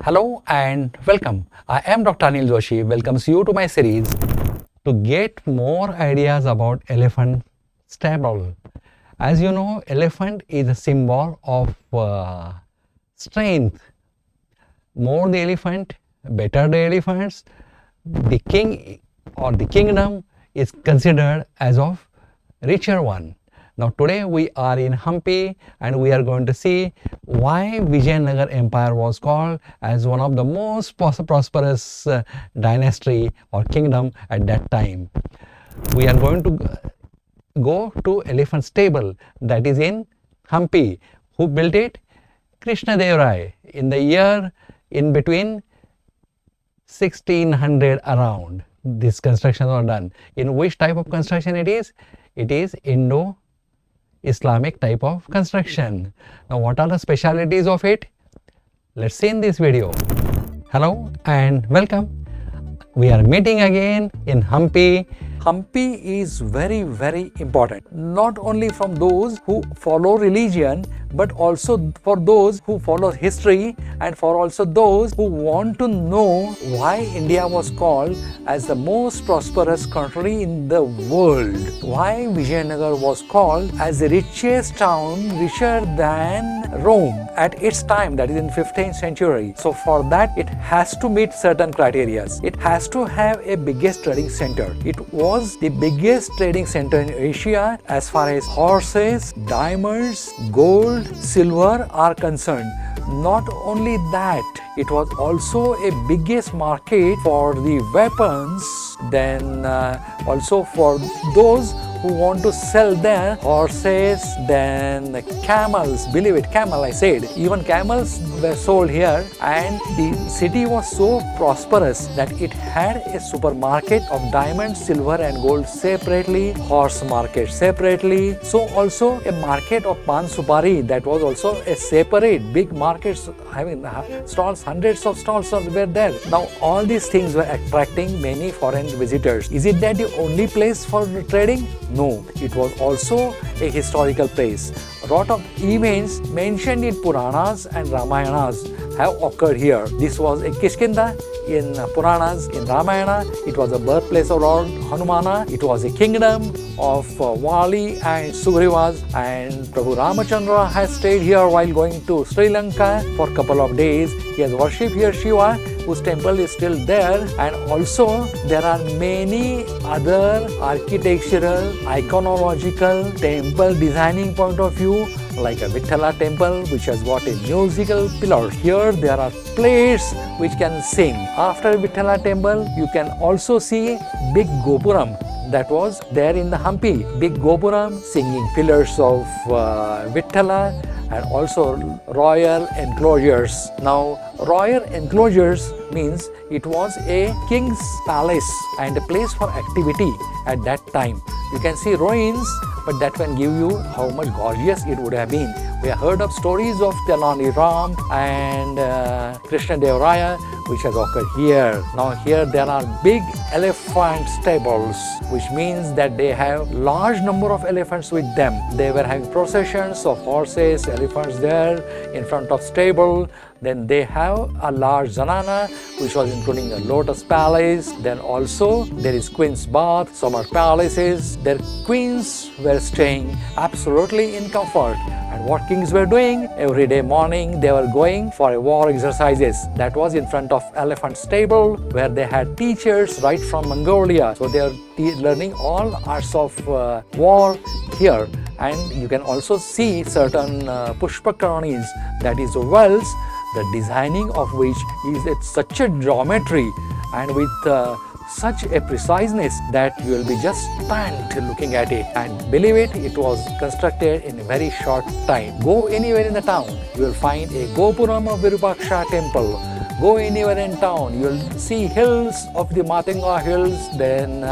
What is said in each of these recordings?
Hello and welcome. I am Dr. Anil Joshi. Welcomes you to my series to get more ideas about elephant stable. As you know, elephant is a symbol of strength. More the elephant, better the elephants. The king or the kingdom is considered as of richer one. Now today we are in Hampi and we are going to see why Vijayanagar Empire was called as one of the most prosperous dynasty or kingdom at that time. We are going to go to elephant stable that is in Hampi. Who built it? Krishna Dev Rai in the year in between 1600 around. This construction was done. In which type of construction it is? It is Indo-Islamic type of construction. Now what are the specialities of it? Let's see in this video. Hello and welcome. We are meeting again in Hampi. Hampi is very important, not only from those who follow religion but also for those who follow history and for also those who want to know why India was called as the most prosperous country in the world. Why Vijayanagar was called as the richest town, richer than Rome at its time, that is in 15th century. So for that it has to meet certain criteria. It has to have a biggest trading center. It was the biggest trading center in Asia as far as horses, diamonds, gold, silver are concerned. Not only that, it was also a biggest market for the weapons, then also for those who want to sell their horses, then camels, believe it, camel I said, even camels were sold here, and the city was so prosperous that it had a supermarket of diamonds, silver and gold separately, horse market separately, so also a market of pan supari, that was also a separate big market having stalls, hundreds of stalls were there. Now all these things were attracting many foreign visitors. Is it that the only place for trading? No, it was also a historical place. A lot of events mentioned in Puranas and Ramayanas have occurred here. This was a Kishkinda in Puranas, in Ramayana. It was the birthplace of Lord Hanumana. It was a kingdom of Vali and Sugriva, and Prabhu Ramachandra has stayed here while going to Sri Lanka for a couple of days. He has worshipped here Shiva, whose temple is still there, and also there are many other architectural, iconological, temple designing point of view, like a Vithala temple which has got a musical pillar. Here there are plates which can sing. After Vithala temple you can also see big Gopuram that was there in the Hampi. Big Gopuram singing pillars of Vithala and also royal enclosures. Now royal enclosures means it was a king's palace and a place for activity at that time. You can see ruins, but that can give you how much gorgeous it would have been. We have heard of stories of Telani Ram and Krishna Dev Raya, which has occurred here. Now here there are big elephant stables, which means that they have large number of elephants with them. They were having processions of horses, elephants there in front of stable. Then they have a large ZANANA, which was including a lotus palace. Then also there is queen's bath, summer palaces. Their queens were staying absolutely in comfort. And what kings were doing? Every day morning they were going for a war exercises. That was in front of elephant stable, where they had teachers right from Mongolia. So they are learning all arts of war here. And you can also see certain pushpakaranis, that is wells, the designing of which is at such a geometry and with such a preciseness that you will be just stunned looking at it. And believe it, it was constructed in a very short time. Go anywhere in the town, you will find a Gopuram of Virupaksha temple. Go anywhere in town, you will see hills of the Matunga hills, then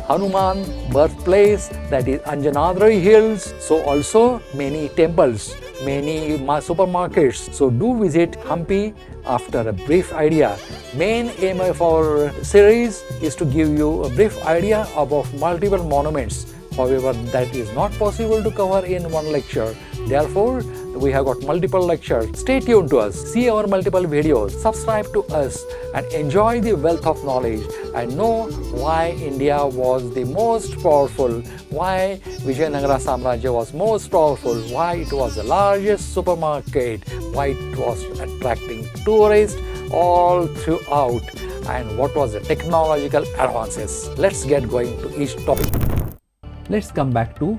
Hanuman birthplace, that is Anjanadri hills. So also many temples, many supermarkets. So do visit Hampi after a brief idea. Main aim of our series is to give you a brief idea about multiple monuments. However, that is not possible to cover in one lecture. Therefore, we have got multiple lectures. Stay tuned to us, see our multiple videos, subscribe to us and enjoy the wealth of knowledge and know why India was the most powerful, why Vijayanagara Samrajya was most powerful, why it was the largest supermarket, why it was attracting tourists all throughout, and what was the technological advances. Let's get going to each topic. Let's come back to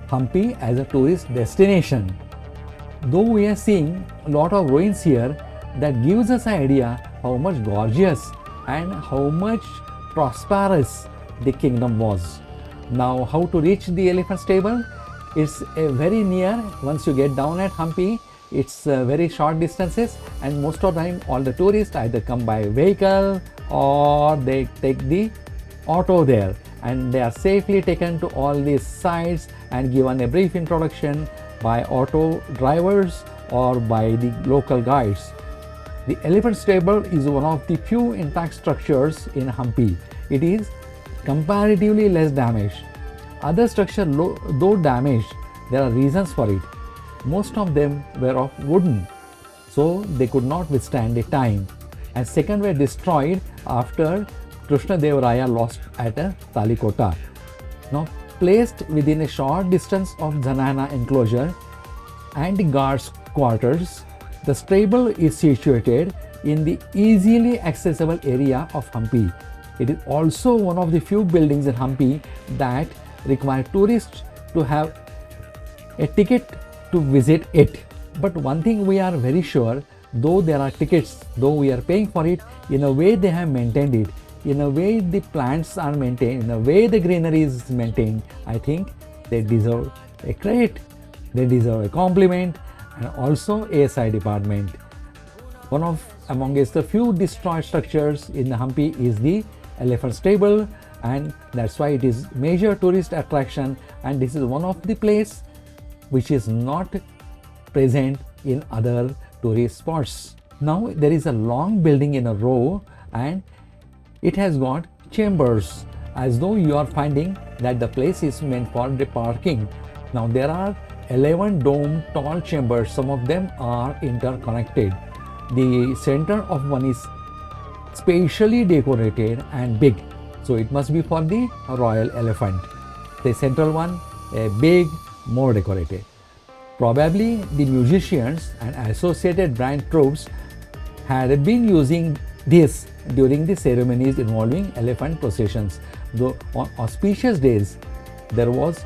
Hampi as a tourist destination. Though we are seeing a lot of ruins here, that gives us an idea how much gorgeous and how much prosperous the kingdom was. Now, how to reach the elephant stable? It's very near. Once you get down at Hampi, it's very short distances, and most of the time all the tourists either come by vehicle or they take the auto there, and they are safely taken to all these sites and given a brief introduction by auto drivers or by the local guides. The elephant stable is one of the few intact structures in Hampi. It is comparatively less damaged. Other structures, though damaged, there are reasons for it. Most of them were of wooden, so they could not withstand the time, and second were destroyed after Krishna Deva Raya lost at Talikota. Now, placed within a short distance of ZANANA enclosure and the guards' quarters, the stable is situated in the easily accessible area of Hampi. It is also one of the few buildings in Hampi that require tourists to have a ticket to visit it. But one thing we are very sure, though there are tickets, though we are paying for it, in a way they have maintained it, in a way the plants are maintained, in a way the greenery is maintained. I think they deserve a credit, they deserve a compliment, and also ASI department. One of amongst the few destroyed structures in Hampi is the elephant stable, and that's why it is major tourist attraction, and this is one of the place which is not present in other tourist spots. Now there is a long building in a row, and it has got chambers, as though you are finding that the place is meant for the parking. Now there are 11 dome tall chambers, some of them are interconnected. The center of one is spatially decorated and big, so it must be for the royal elephant. The central one, a big, more decorated. Probably the musicians and associated band troops had been using this during the ceremonies involving elephant processions. Though on auspicious days there was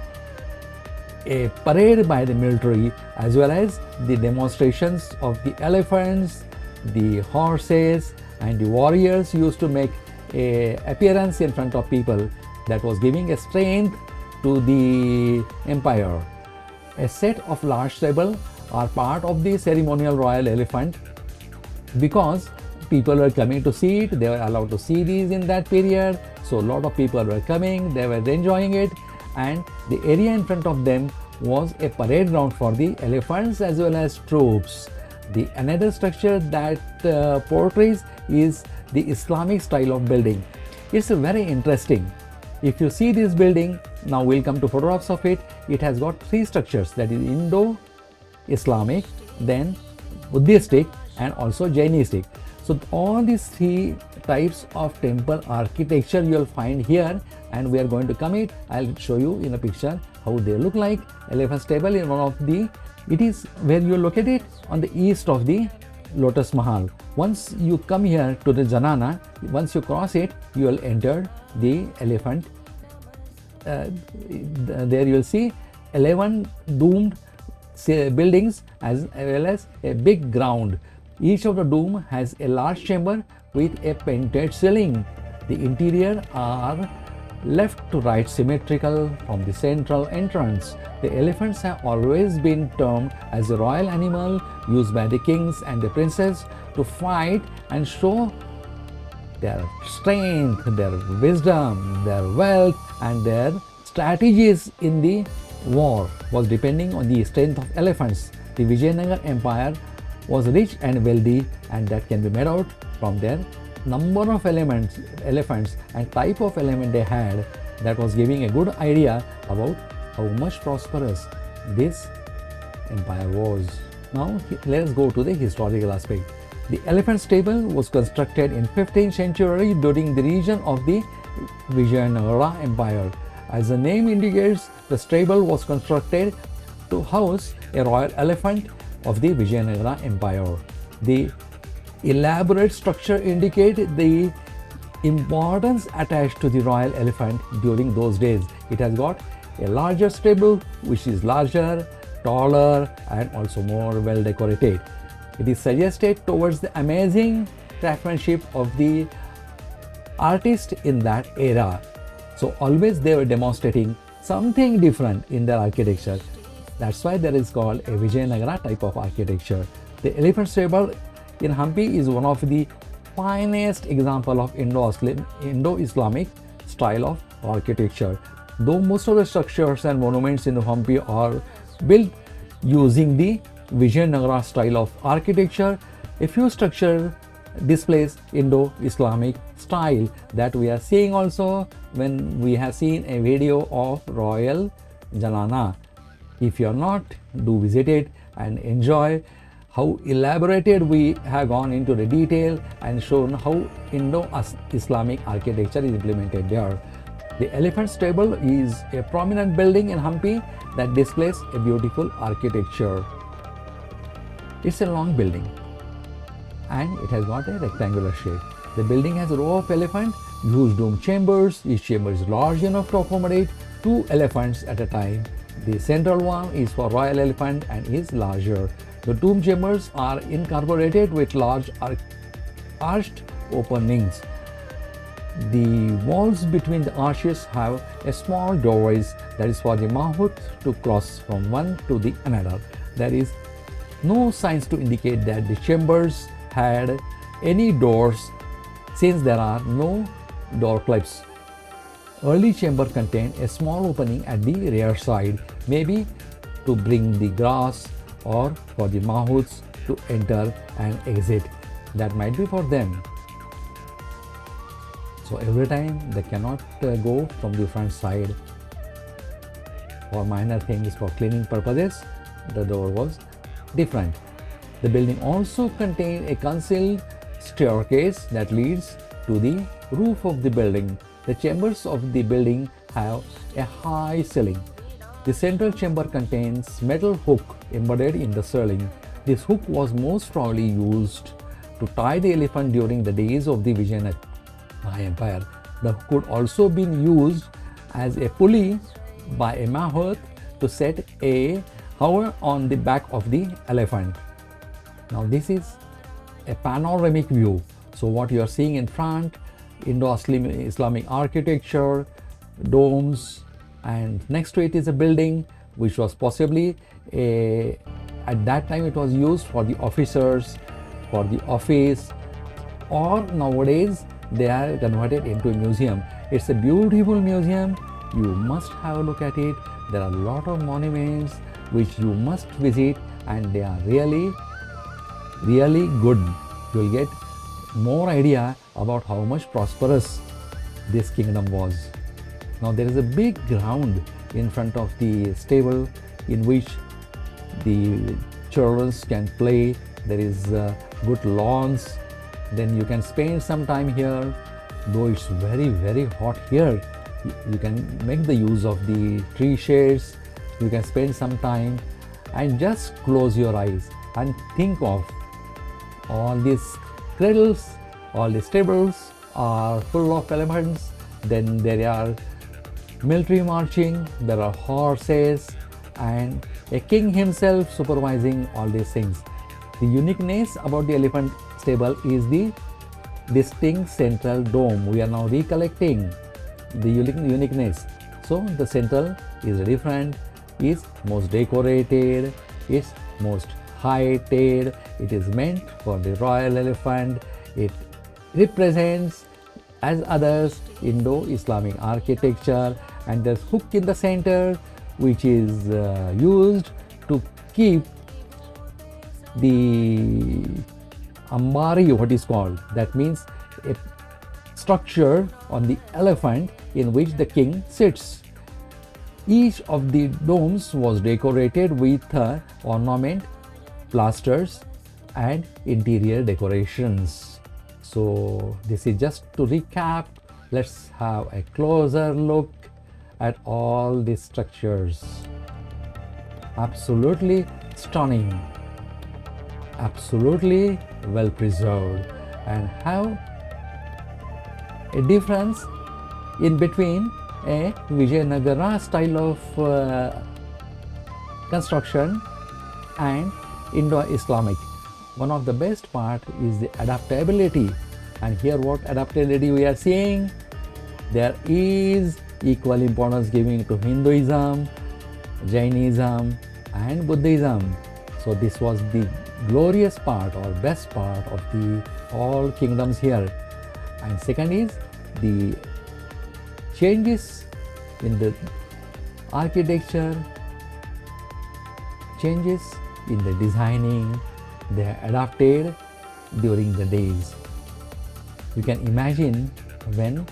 a parade by the military, as well as the demonstrations of the elephants, the horses, and the warriors used to make a appearance in front of people that was giving a strength to the empire. A set of large stable are part of the ceremonial royal elephant because people were coming to see it. They were allowed to see these in that period, so a lot of people were coming, they were enjoying it, and the area in front of them was a parade ground for the elephants as well as troops. The another structure that portrays is the Islamic style of building. It's very interesting. If you see this building, now we'll come to photographs of it. It has got three structures, that is Indo-Islamic, then Buddhistic, and also Jainistic. So all these three types of temple architecture you'll find here, and we are going to come it. I'll show you in a picture how they look like. Elephant stable in one of the, it is where you locate it on the east of the Lotus Mahal. Once you come here to the ZANANA, once you cross it, you will enter the elephant. There you will see 11 domed buildings as well as a big ground. Each of the dome has a large chamber with a painted ceiling. The interior are left to right symmetrical from the central entrance. The elephants have always been termed as a royal animal used by the kings and the princes to fight and show their strength, their wisdom, their wealth, and their strategies in the war was depending on the strength of elephants. The Vijayanagara Empire was rich and wealthy, and that can be made out from their number of elephants and type of element they had. That was giving a good idea about how much prosperous this Empire was. Now let us go to the historical aspect. The elephant stable was constructed in 15th century during the region of the Vijayanagara Empire. As the name indicates, the stable was constructed to house a royal elephant of the Vijayanagara Empire. The elaborate structure indicates the importance attached to the royal elephant during those days. It has got a larger stable which is larger, taller and also more well decorated. It is suggested towards the amazing craftsmanship of the artist in that era. So always they were demonstrating something different in their architecture. That's why there is called a Vijayanagara type of architecture. The elephant stable in Hampi is one of the finest example of Indo-Islamic style of architecture. Though most of the structures and monuments in Hampi are built using the Vijayanagara style of architecture, a few structure displays Indo-Islamic style that we are seeing also when we have seen a video of Royal ZANANA. If you are not, do visit it and enjoy how elaborated we have gone into the detail and shown how Indo-Islamic architecture is implemented there. The elephant stable is a prominent building in Hampi that displays a beautiful architecture. It's a long building and it has got a rectangular shape. The building has a row of elephant, huge dome chambers. Each chamber is large enough to accommodate 2 elephants at a time. The central one is for royal elephant and is larger. The dome chambers are incorporated with large arched openings. The walls between the arches have a small doorways that is for the mahout to cross from one to the another. There is no signs to indicate that the chambers had any doors since there are no door clips. Early chamber contained a small opening at the rear side, maybe to bring the grass or for the mahouts to enter and exit. That might be for them. So every time they cannot go from the front side. For minor things, for cleaning purposes, the door was different. The building also contained a concealed staircase that leads to the roof of the building. The chambers of the building have a high ceiling. The central chamber contains metal hook embedded in the ceiling. This hook was most probably used to tie the elephant during the days of the Vijayanagara Empire. The hook could also be used as a pulley by a mahout to set a hover on the back of the elephant. Now this is a panoramic view. So what you are seeing in front, Indo-Islamic architecture, domes, and next to it is a building which was possibly at that time it was used for the officers, for the office, or nowadays they are converted into a museum. It's a beautiful museum. You must have a look at it. There are a lot of monuments which you must visit and they are really good. You will get more idea about how much prosperous this kingdom was. Now there is a big ground in front of the stable in which the children can play. There is good lawns. Then you can spend some time here. Though it's very hot here, you can make the use of the tree shades. You can spend some time and just close your eyes and think of all these cradles, all the stables are full of elephants. Then there are military marching, there are horses and a king himself supervising all these things. The uniqueness about the elephant stable is the distinct central dome. We are now recollecting the uniqueness. So the central is different, is most decorated, is most heighted. It is meant for the royal elephant. It represents as others Indo-Islamic architecture, and there's hook in the center which is used to keep the ambari, what is called, that means a structure on the elephant in which the king sits. Each of the domes was decorated with ornament, plasters and interior decorations. So this is just to recap. Let's have a closer look at all these structures. Absolutely stunning, absolutely well preserved, and have a difference in between a Vijayanagara style of construction and Indo-Islamic. One of the best part is the adaptability, and here what adaptability we are seeing, there is equal importance giving to Hinduism, Jainism and Buddhism. So this was the glorious part or best part of the all kingdoms here. And second is the changes in the architecture, changes in the designing, they are adapted during the days. You can imagine when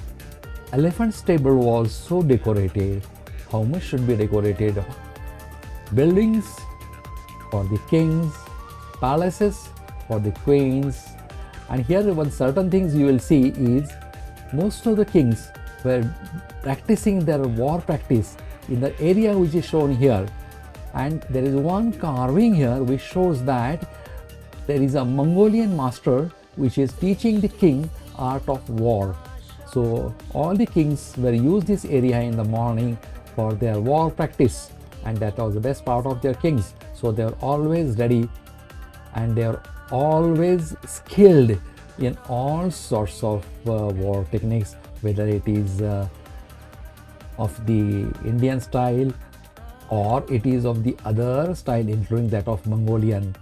elephant stable was so decorated, how much should be decorated? Buildings for the kings, palaces for the queens. And here one certain things you will see is most of the kings were practicing their war practice in the area which is shown here. And there is one carving here which shows that there is a Mongolian master which is teaching the king art of war. So all the kings were used this area in the morning for their war practice, and that was the best part of their kings. So they are always ready and they are always skilled in all sorts of war techniques, whether it is of the Indian style or it is of the other style including that of Mongolian.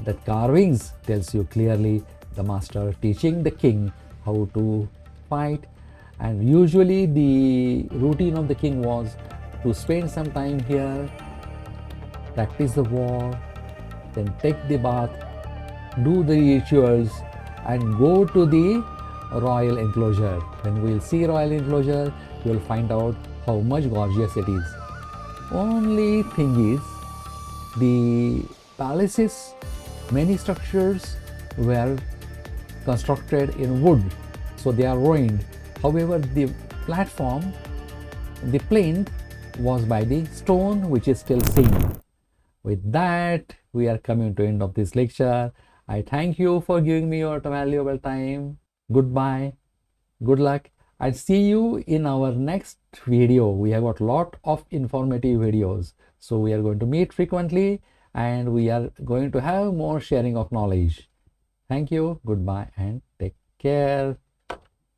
That carvings tells you clearly the master teaching the king how to fight, and usually the routine of the king was to spend some time here, practice the war, then take the bath, do the rituals and go to the royal enclosure. When we will see royal enclosure, you will find out how much gorgeous it is. Only thing is, the palaces, many structures were constructed in wood, so they are ruined. However, the platform, the plinth was by the stone which is still seen. With that, we are coming to end of this lecture. I thank you for giving me your valuable time. Goodbye, good luck, and see you in our next video. We have got lot of informative videos, so we are going to meet frequently and we are going to have more sharing of knowledge. Thank you, goodbye and take care.